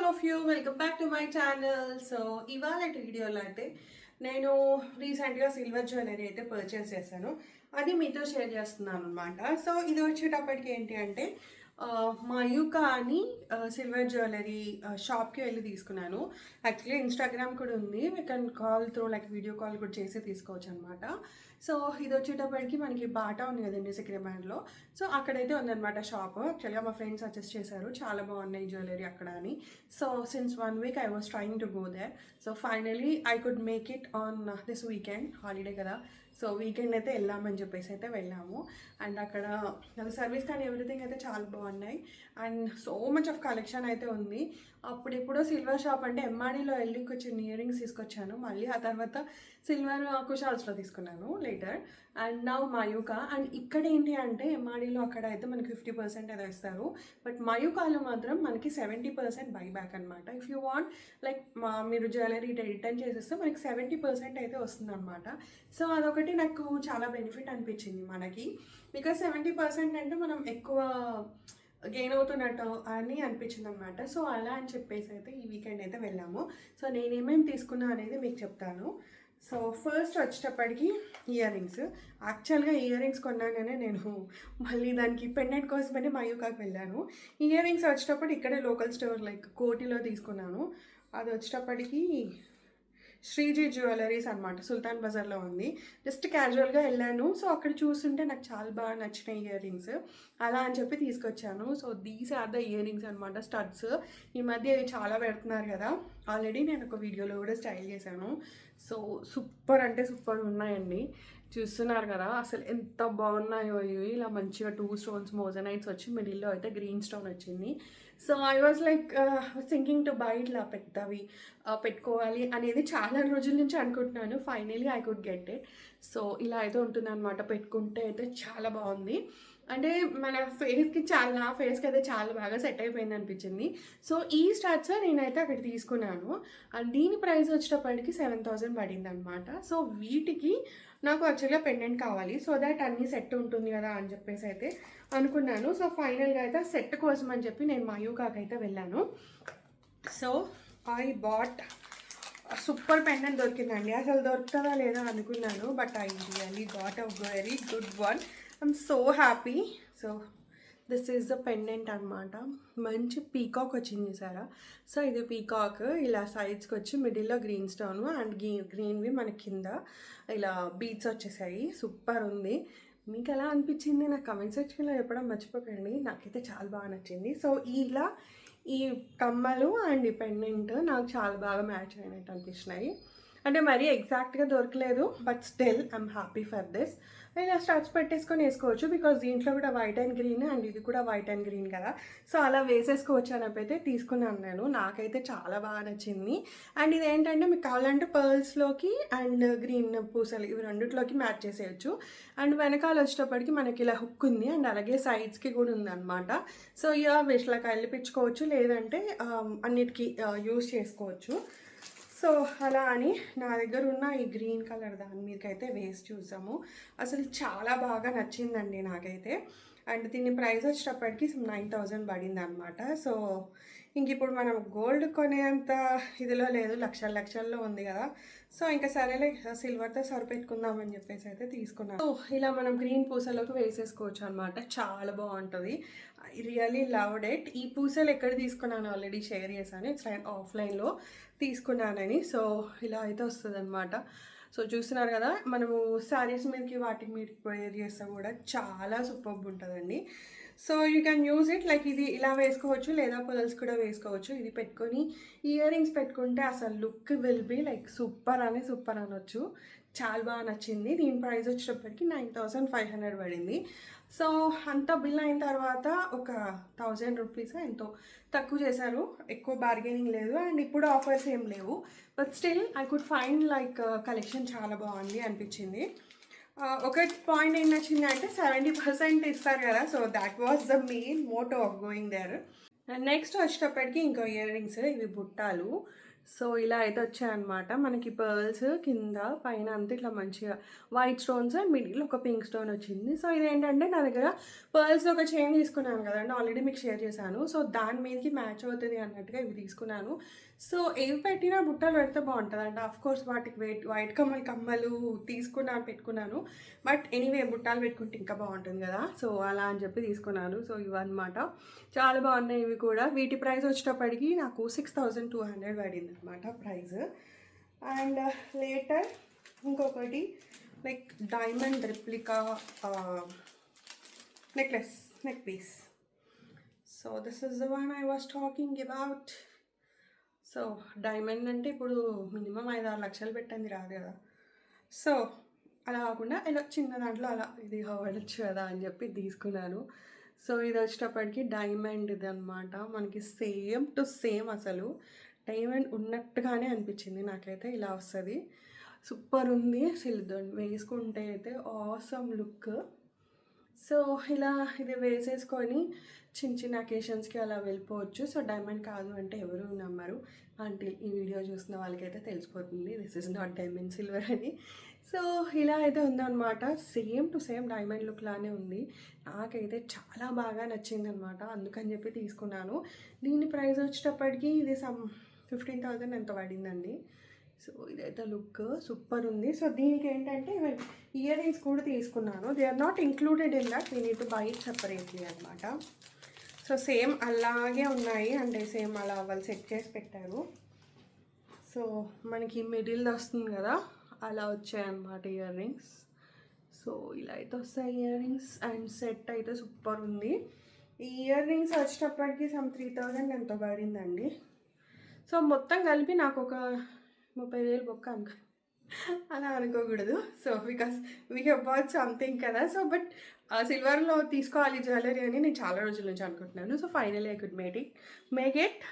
All of you welcome back to my channel. So ఇవాళ వీడియోలో అయితే నేను రీసెంట్గా సిల్వర్ జ్యువెలరీ అయితే పర్చేస్ చేశాను. అది మీతో షేర్ చేస్తున్నాను అనమాట. సో ఇది వచ్చేటప్పటికి ఏంటి అంటే మయూకా అని సిల్వర్ జ్యువెలరీ షాప్కి వెళ్ళి తీసుకున్నాను. యాక్చువల్లీ ఇన్స్టాగ్రామ్ కూడా ఉంది, we can call through like video call కూడా చేసి తీసుకోవచ్చు అనమాట. సో ఇది వచ్చేటప్పటికి మనకి బాటా ఉంది కదండి సికింద్రాబాద్లో. సో అక్కడైతే ఉందన్నమాట షాప్. యాక్చువల్గా మా ఫ్రెండ్స్ సజెస్ట్ చేశారు చాలా బాగున్నాయి జ్యువెలరీ అక్కడ అని. So since 1 week I was trying to go there. So finally I could make it on this weekend, holiday కదా. సో వీకెండ్ అయితే వెళ్ళామని చెప్పేసి అయితే వెళ్ళాము. అండ్ అక్కడ సర్వీస్ కానీ ఎవ్రీథింగ్ అయితే చాలా బాగున్నాయి. And so much of collection అయితే ఉంది. అప్పుడెప్పుడో సిల్వర్ షాప్ అంటే ఎంఆర్డీలో వెళ్ళి కొంచెం ఇయర్ రింగ్స్ తీసుకొచ్చాను. మళ్ళీ ఆ తర్వాత సిల్వర్ కుషాల్స్లో తీసుకున్నాను లేటర్. అండ్ నా మయూకా. అండ్ ఇక్కడ ఏంటి అంటే ఎంఆర్డీలో అక్కడ అయితే మనకి 50% ఏదో ఇస్తారు, బట్ మయూకాలో మాత్రం మనకి 70% బైబ్యాక్ అనమాట. ఇఫ్ యూ వాంట్ లైక్ మీరు జ్యువెలరీ రిటర్న్ చేసేస్తే మనకి 70% అయితే వస్తుంది అనమాట. సో అదొకటి నాకు చాలా బెనిఫిట్ అనిపించింది మనకి, బికాస్ 70% అంటే మనం ఎక్కువ గెయిన్ అవుతున్నట్టు అని అనిపించింది అనమాట. సో అలా అని చెప్పేసి అయితే ఈ వీకెండ్ అయితే వెళ్ళాము. సో నేనేమేమి తీసుకున్నా అనేది మీకు చెప్తాను. సో ఫస్ట్ వచ్చేటప్పటికి ఇయర్ రింగ్స్. యాక్చువల్గా ఇయర్ రింగ్స్ కొన్నానే నేను మళ్ళీ దానికి పెండెంట్ కోసమని మయూకాకి వెళ్ళాను. ఇయర్ రింగ్స్ వచ్చేటప్పుడు ఇక్కడే లోకల్ స్టోర్ లైక్ కోటిలో తీసుకున్నాను. అది వచ్చేటప్పటికి శ్రీజీ జ్యువెలరీస్ అనమాట, సుల్తాన్ బజార్లో ఉంది. జస్ట్ క్యాజువల్గా వెళ్ళాను. సో అక్కడ చూస్తుంటే నాకు చాలా బాగా నచ్చినాయి ఇయర్ రింగ్స్, అలా అని చెప్పి తీసుకొచ్చాను. So these are the earrings అనమాట, స్టడ్స్. ఈ మధ్య ఇవి చాలా పెడుతున్నారు కదా, ఆల్రెడీ నేను ఒక వీడియోలో కూడా స్టైల్ చేశాను. సో సూపర్ అంటే సూపర్ ఉన్నాయండి, చూస్తున్నారు కదా అసలు ఎంత బాగున్నాయో ఇవి. ఇలా మంచిగా 2 stones మోజనైట్స్ వచ్చి మిడిల్లో అయితే గ్రీన్ స్టోన్ వచ్చింది. So I was like thinking to buy ఇట్లా పెద్దవి పెట్టుకోవాలి అనేది చాలా రోజుల నుంచి అనుకుంటున్నాను. Finally I could get it. So ఇలా అయితే ఉంటుంది అనమాట, పెట్టుకుంటే అయితే చాలా బాగుంది. అంటే మన ఫేస్కి నా ఫేస్కి అయితే చాలా బాగా సెట్ అయిపోయింది అనిపించింది. సో ఈ స్టార్ట్స్ నేనైతే అక్కడ తీసుకున్నాను. అండ్ దీని ప్రైస్ వచ్చేటప్పటికి 7,000 పడింది అనమాట. సో వీటికి నాకు యాక్చువల్గా పెండెంట్ కావాలి, సో దట్ అన్నీ సెట్ ఉంటుంది కదా అని చెప్పేసి అయితే అనుకున్నాను. సో ఫైనల్గా అయితే సెట్ కోసం అని చెప్పి నేను మయూకాకి అయితే వెళ్ళాను. So I bought super pendant దొరికిందండి. అసలు దొరుకుతుందా లేదా అనుకున్నాను, but I really got a very good one. I'm so happy. So this is the pendant అనమాట. మంచి పీకాక్ వచ్చింది సారా. సో ఇది పీకాక్ ఇలా సైడ్స్కి వచ్చి మిడిల్లో గ్రీన్ స్టోన్ అండ్ గ్రీన్వి మన కింద ఇలా బీడ్స్ వచ్చేసాయి. సూపర్ ఉంది. మీకు ఎలా అనిపించింది నాకు కమెంట్ సెక్షన్లో చెప్పడం మర్చిపోకండి. నాకైతే చాలా బాగా నచ్చింది. సో ఇలా ఈ కమ్మలు అండ్ ఈ పెండెంట్ నాకు చాలా బాగా మ్యాచ్ అయినట్టు అనిపించినాయి. అంటే మరీ ఎగ్జాక్ట్గా దొరకలేదు, but still I'm happy for this. ఇలా స్టడ్స్ పెట్టేసుకొని వేసుకోవచ్చు, బికాజ్ దీంట్లో కూడా వైట్ అండ్ గ్రీన్ అండ్ ఇది కూడా వైట్ అండ్ గ్రీన్ కదా. సో అలా వేసేసుకోవచ్చు అని తీసుకున్నాను నేను. నాకైతే చాలా బాగా నచ్చింది. అండ్ ఇది ఏంటంటే మీకు కావాలంటే పర్ల్స్లోకి అండ్ గ్రీన్ పూసలు ఇవి రెండిట్లోకి మ్యాచ్ చేసేయచ్చు. అండ్ వెనకాల వచ్చేటప్పటికి మనకి ఇలా హుక్ ఉంది అండ్ అలాగే సైడ్స్కి కూడా ఉందన్నమాట. సో ఇక వీటిలా కలిపించుకోవచ్చు, లేదంటే అన్నిటికీ యూజ్ చేసుకోవచ్చు. సో అలా అని నా దగ్గర ఉన్న ఈ గ్రీన్ కలర్ దాని మీదకైతే వేసి చూసాము. అసలు చాలా బాగా నచ్చిందండి నాకైతే. అండ్ దీని ప్రైస్ వచ్చేటప్పటికి 9,000 పడింది అనమాట. సో ఇంక ఇప్పుడు మనం గోల్డ్ కొనేంత ఇదిలో లేదు, లక్షల్లో ఉంది కదా. సో ఇంకా సరేలే సిల్వర్తో సరిపెట్టుకుందామని చెప్పేసి అయితే తీసుకున్నాను. సో ఇలా మనం గ్రీన్ పూసలోకి వేసేసుకోవచ్చు అనమాట, చాలా బాగుంటుంది. Really loved it. ఈ పూసలు ఎక్కడ తీసుకున్నాను ఆల్రెడీ షేర్ చేశాను, ఇట్స్ లైక్ ఆఫ్లైన్లో తీసుకున్నానని. సో ఇలా అయితే వస్తుంది అనమాట. సో చూస్తున్నారు కదా, మనము శారీస్ మీదకి వాటికి మీదకి వేర్ చేస్తే కూడా చాలా సూపర్బ్ ఉంటుందండి. So you can use it like ఇది ఇలా వేసుకోవచ్చు, లేదా పర్ల్స్ కూడా వేసుకోవచ్చు. ఇది పెట్టుకొని ఇయర్ రింగ్స్ పెట్టుకుంటే అసలు look will be like super అనొచ్చు. చాలా బాగా నచ్చింది. దీని ప్రైస్ వచ్చేటప్పటికి 9,500 పడింది. సో అంత బిల్ అయిన తర్వాత ఒక 1,000 రూపీస్ ఎంతో తక్కువ చేశారు, ఎక్కువ బార్గెనింగ్ లేదు. అండ్ ఇప్పుడు ఆఫర్స్ ఏం లేవు, but still I could find like collection చాలా బాగుంది అనిపించింది. ఒక పాయింట్ ఏం నచ్చింది అంటే 70% ఇస్తారు కదా. So that was the main motto of going there. Next వచ్చేటప్పటికి ఇంకో ఇయర్ రింగ్స్, ఇవి బుట్టాలు. సో ఇలా అయితే వచ్చాయన్నమాట. మనకి పర్ల్స్ కింద పైన అంతా ఇట్లా మంచిగా వైట్ స్టోన్స్ అండ్ మిడిల్ ఒక పింక్ స్టోన్ వచ్చింది. సో ఇదేంటంటే నా దగ్గర పర్ల్స్ ఒక చైన్ తీసుకున్నాను కదండి, ఆల్రెడీ మీకు షేర్ చేశాను. సో దాని మీదకి మ్యాచ్ అవుతుంది అన్నట్టుగా ఇవి తీసుకున్నాను. సో ఏవి పెట్టినా బుట్టలు పెడితే బాగుంటుంది అండి. ఆఫ్ కోర్స్ వాటికి వైట్ కమ్మలు తీసుకున్నాను, పెట్టుకున్నాను. బట్ ఎనీవే బుట్టాలు పెట్టుకుంటే ఇంకా బాగుంటుంది కదా, సో అలా అని చెప్పి తీసుకున్నాను. సో ఇవన్నమాట, చాలా బాగున్నాయి ఇవి కూడా. వీటి ప్రైస్ వచ్చేటప్పటికి నాకు 6200 పడింది అనమాట ప్రైస్. అండ్ లేటర్ ఇంకొకటి like diamond replica neck piece. So this is the one I was talking about. So diamond అంటే ఇప్పుడు మినిమం 5-6 లక్షలు పెట్టింది రాదు కదా. సో అలా కాకుండా ఇలా చిన్న దాంట్లో అలా ఇది అవ్వచ్చు కదా అని చెప్పి తీసుకున్నాను. సో ఇది వచ్చేటప్పటికి డైమండ్ ఇది అనమాట. మనకి సేమ్ టు సేమ్ అసలు డైమండ్ ఉన్నట్టుగానే అనిపించింది నాకైతే. ఇలా వస్తుంది, సూపర్ ఉంది అసలు. వేసుకుంటే అయితే ఆసమ్ లుక్. సో ఇలా ఇది వేసేసుకొని చిన్న చిన్న అకేషన్స్కి అలా వెళ్ళిపోవచ్చు. సో డైమండ్ కాదు అంటే ఎవరు నమ్మరు, అంటే ఈ వీడియో చూసిన వాళ్ళకైతే తెలిసిపోతుంది this is not diamond silver అని. సో ఇలా అయితే ఉందన్నమాట, same to same diamond look లానే ఉంది. నాకైతే చాలా బాగా నచ్చింది అనమాట, అందుకని చెప్పి తీసుకున్నాను. దీని ప్రైస్ వచ్చేటప్పటికి ఇది 15,000 ఎంత పడిందండి. సో ఇదైతే లుక్ సూపర్ ఉంది. సో దీనికి ఏంటంటే ఇయర్ రింగ్స్ కూడా తీసుకున్నాను. They are not included in that, we need to buy it separately అనమాట. సో సేమ్ అలాగే ఉన్నాయి, అంటే సేమ్ అలా వాళ్ళు సెట్ చేసి పెట్టారు. సో మనకి మిడిల్ వస్తుంది కదా, అలా వచ్చాయన్నమాట ఇయర్ రింగ్స్. సో ఇలా అయితే వస్తాయి ఇయర్ రింగ్స్. అండ్ సెట్ అయితే సూపర్ ఉంది. ఈ ఇయర్ రింగ్స్ వచ్చేటప్పటికి 3000 ఎంతో పడిందండి. సో మొత్తం కలిపి నాకు ఒక 30,000 బొక్క అనుకో, అలా అనుకోకూడదు. So because we have bought something కదా. సో బట్ సిల్వర్లో తీసుకోవాలి జ్యువెలరీ అని నేను చాలా రోజుల నుంచి అనుకుంటున్నాను. So finally I could make it.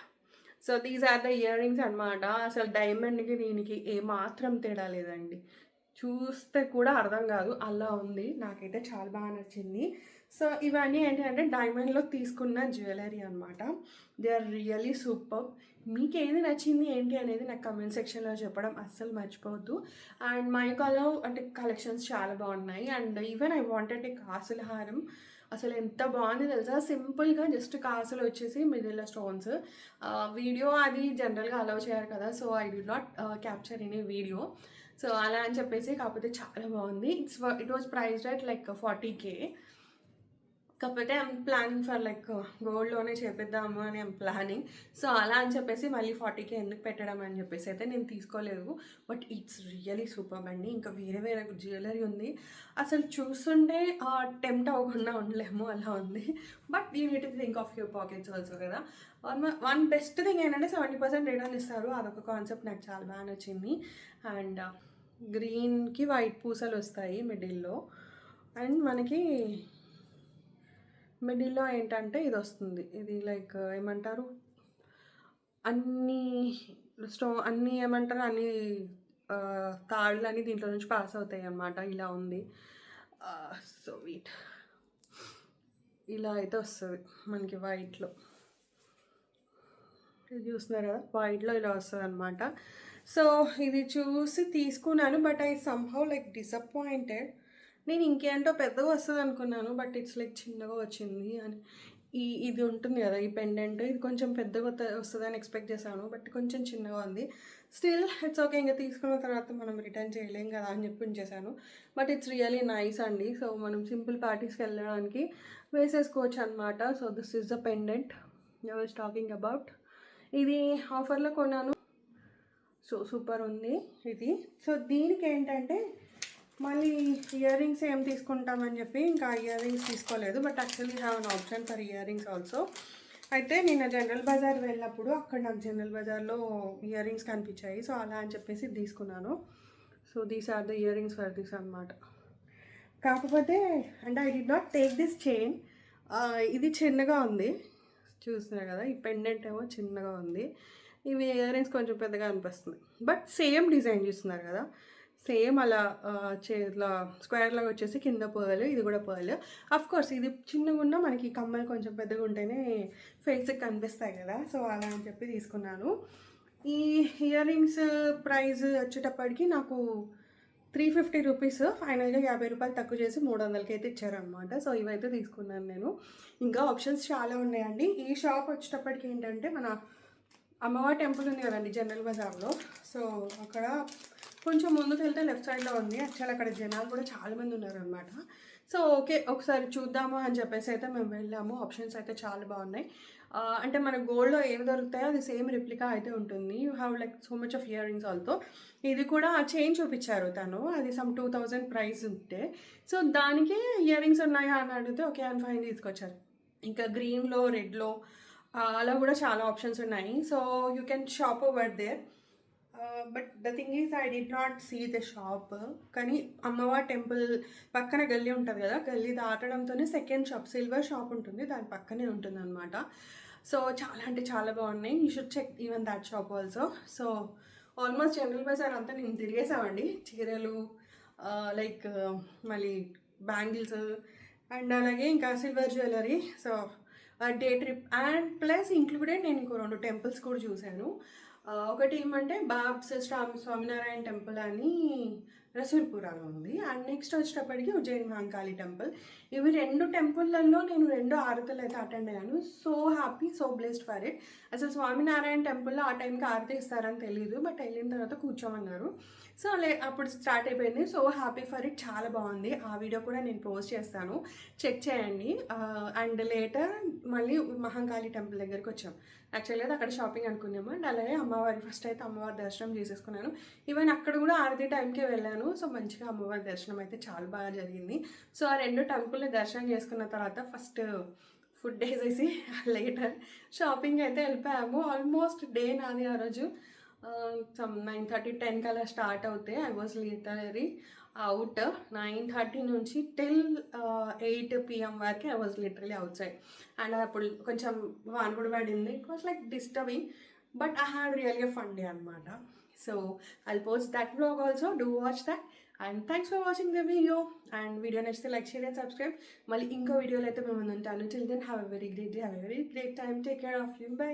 So these are the earrings అనమాట. అసలు డైమండ్కి దీనికి ఏమాత్రం తేడా లేదండి, చూస్తే కూడా అర్థం కాదు, అలా ఉంది. నాకైతే చాలా బాగా నచ్చింది. సో ఇవన్నీ ఏంటంటే డైమండ్లో తీసుకున్న జ్యువెలరీ అనమాట. They are really super. మీకు ఏది నచ్చింది ఏంటి అనేది నాకు కమెంట్ సెక్షన్లో చెప్పడం అస్సలు మర్చిపోవద్దు. అండ్ మైకాలో అంటే కలెక్షన్స్ చాలా బాగున్నాయి. And even I wanted a కాసుల హారం, అసలు ఎంత బాగుంది తెలుసా. సింపుల్గా జస్ట్ కాసులు వచ్చేసి మిడిల్లో స్టోన్స్. వీడియో అది జనరల్గా అలౌ చేయరు కదా, so I did not capture any video. So అలా అని చెప్పేసి, కాకపోతే చాలా బాగుంది. It was priced at like 40K. కాకపోతే ఐఎమ్ ప్లానింగ్ ఫర్ లైక్ గోల్డ్లోనే చేపిద్దాము అని ఐఎమ్ ప్లానింగ్. సో అలా అని చెప్పేసి మళ్ళీ 40K ఎందుకు పెట్టడం అని చెప్పేసి అయితే నేను తీసుకోలేదు. బట్ ఇట్స్ రియలీ సూపర్ అండి. ఇంకా వేరే జ్యువెలరీ ఉంది, అసలు చూస్తుంటే టెంప్ట్ అవ్వకుండా ఉండలేము, అలా ఉంది. But you need to think of your pockets also కదా. వన్ బెస్ట్ థింగ్ ఏంటంటే 70% రిటర్న్ ఇస్తారు, అదొక కాన్సెప్ట్ నాకు చాలా బాగా నచ్చింది. అండ్ గ్రీన్కి వైట్ పూసలు వస్తాయి మిడిల్లో. అండ్ మనకి మిడిల్లో ఏంటంటే ఇది వస్తుంది, ఇది లైక్ ఏమంటారు, అన్నీ ఏమంటారు, అన్ని తాళ్ళు అని దీంట్లో నుంచి పాస్ అవుతాయి అన్నమాట. ఇలా ఉంది. సో ఇలా అయితే వస్తుంది మనకి వైట్లో. ఇది చూస్తున్నారు కదా, వైట్లో ఇలా వస్తుంది అనమాట. సో ఇది చూసి తీసుకున్నాను, but I somehow like disappointed. నేను ఇంకేంటో పెద్దగా వస్తుంది అనుకున్నాను, బట్ ఇట్స్ లైక్ చిన్నగా వచ్చింది. అని ఇది ఉంటుంది కదా ఈ పెండెంట్, ఇది కొంచెం పెద్దగా వస్తుందని ఎక్స్పెక్ట్ చేశాను, బట్ కొంచెం చిన్నగా ఉంది. స్టిల్ ఇట్స్ ఓకే, ఇంకా తీసుకున్న తర్వాత మనం రిటర్న్ చేయలేం కదా అని చెప్పి ఉంచేసాను. బట్ ఇట్స్ రియలీ నైస్ అండి. సో మనం సింపుల్ పార్టీస్కి వెళ్ళడానికి వేసేసుకోవచ్చు అనమాట. So this is the pendant I was talking about. ఇది ఆఫర్లో కొన్నాను, సో సూపర్ ఉంది ఇది. సో దీనికి ఏంటంటే మళ్ళీ ఇయర్ రింగ్స్ ఏం తీసుకుంటామని చెప్పి ఇంకా ఇయర్ రింగ్స్ తీసుకోలేదు. But actually have an option for ear rings also. అయితే నేను జనరల్ బజార్ వెళ్ళినప్పుడు అక్కడ నాకు జనరల్ బజార్లో ఇయర్ రింగ్స్ కనిపించాయి. సో అలా అని చెప్పేసి తీసుకున్నాను. So these are the earrings for this అనమాట. కాకపోతే అంటే I did not take this chain. ఇది చిన్నగా ఉంది, చూస్తున్నారు కదా, ఈ పెండెంట్ ఏమో చిన్నగా ఉంది. ఇవి ఇయర్ రింగ్స్ కొంచెం పెద్దగా అనిపిస్తుంది. బట్ సేమ్ డిజైన్ చూస్తున్నారు కదా, సేమ్ అలా చేతిలో స్క్వేర్ లాగా వచ్చేసి కింద పర్ల్, ఇది కూడా పర్ల్. అఫ్ కోర్స్ ఇది చిన్నగా ఉన్నా మనకి కమ్మలు కొంచెం పెద్దగా ఉంటేనే ఫేస్కి కనిపిస్తాయి కదా, సో అలా అని చెప్పి తీసుకున్నాను. ఈ ఇయర్ రింగ్స్ ప్రైస్ వచ్చేటప్పటికి నాకు 350 రూపీస్, ఫైనల్గా 50 రూపాయలు తక్కువ చేసి 300కి అయితే ఇచ్చారనమాట. సో ఇవైతే తీసుకున్నాను నేను. ఇంకా ఆప్షన్స్ చాలా ఉన్నాయండి. ఈ షాప్ వచ్చేటప్పటికి ఏంటంటే మన అమ్మవారి టెంపుల్ ఉంది కదండి జనరల్ బజార్లో. సో అక్కడ కొంచెం ముందుకు వెళ్తే లెఫ్ట్ సైడ్లో ఉంది. యాక్చువల్ అక్కడ జనాలు కూడా చాలామంది ఉన్నారనమాట. సో ఓకే, ఒకసారి చూద్దాము అని చెప్పేసి అయితే మేము వెళ్ళాము. ఆప్షన్స్ అయితే చాలా బాగున్నాయి. అంటే మన గోల్డ్లో ఏవి దొరుకుతాయో అది సేమ్ రిప్లికా అయితే ఉంటుంది. You have like so much of ear rings also. ఇది కూడా చైన్ చూపించారు తను, అది సమ్ 2000 ప్రైస్ ఉంటే. సో దానికి ఇయర్ రింగ్స్ ఉన్నాయా అని అడిగితే ఓకే అని ఫైన్ తీసుకొచ్చారు. ఇంకా గ్రీన్లో, రెడ్లో అలా కూడా చాలా ఆప్షన్స్ ఉన్నాయి. So you can shop over there. But the thing is I did not see the shop. కానీ అమ్మవారి టెంపుల్ పక్కన గల్లీ ఉంటుంది కదా, గల్లీ దాటడంతోనే సెకండ్ షాప్, సిల్వర్ షాప్ ఉంటుంది, దాని పక్కనే ఉంటుంది అనమాట. సో చాలా అంటే చాలా బాగున్నాయి. You should check even that shop also. So almost General Bazaar అంతా నేను తిరిగేసామండి. చీరలు, లైక్ మళ్ళీ బ్యాంగిల్స్ అండ్ అలాగే ఇంకా silver jewellery. So day trip and plus included నేను ఇంకో 2 టెంపుల్స్ కూడా చూశాను. ఒకటి ఏమంటే బాబ్స్ స్వామినారాయణ టెంపుల్ అని రసూల్పురాలో ఉంది. అండ్ నెక్స్ట్ వచ్చేటప్పటికి ఉజ్జయిని మహంకాళి టెంపుల్. ఇవి 2 టెంపుల్లలో నేను 2 ఆరతులు అయితే అటెండ్ అయ్యాను. So happy, so blessed for it. అసలు స్వామినారాయణ టెంపుల్లో ఆ టైంకి ఆరతి ఇస్తారని తెలియదు, బట్ వెళ్ళిన తర్వాత కూర్చోమన్నారు. సో అప్పుడు స్టార్ట్ అయిపోయింది. సో హ్యాపీ ఫర్ ఇట్, చాలా బాగుంది. ఆ వీడియో కూడా నేను పోస్ట్ చేస్తాను, చెక్ చేయండి. అండ్ లేటర్ మళ్ళీ మహంకాళి టెంపుల్ దగ్గరికి వచ్చాం. యాక్చువల్గా అక్కడ షాపింగ్ అనుకున్నాము. అండ్ అలాగే అమ్మవారి ఫస్ట్ అయితే అమ్మవారి దర్శనం చేసేసుకున్నాను. ఈవెన్ అక్కడ కూడా ఆరతి టైంకే వెళ్ళాను. సో మంచిగా అమ్మవారి దర్శనం అయితే చాలా బాగా జరిగింది. సో ఆ 2 టెంపుల్ని దర్శనం చేసుకున్న తర్వాత ఫస్ట్ ఫుడ్ వేసేసి లేటర్ షాపింగ్ అయితే వెళ్ళిపోయాము. ఆల్మోస్ట్ డే నాది ఆ రోజు సమ్ 9:30, 10 కల్లా స్టార్ట్ అవుతే ఐ వాజ్ లిటరలీ అవుట్. 9:30 నుంచి టిల్ 8 PM వరకు I was literally outside. And అప్పుడు కొంచెం వాన కూడా పడింది. It was like disturbing, but I had రియల్గా ఫన్ డే అనమాట. So I'll post that vlog also, do watch that. And thanks for watching the video. And video నచ్చితే like, share and subscribe. మళ్ళీ ఇంకో వీడియోలో అయితే మేము ఉంటాను. Till then have a very great day, have a very great time. Take care of you. By.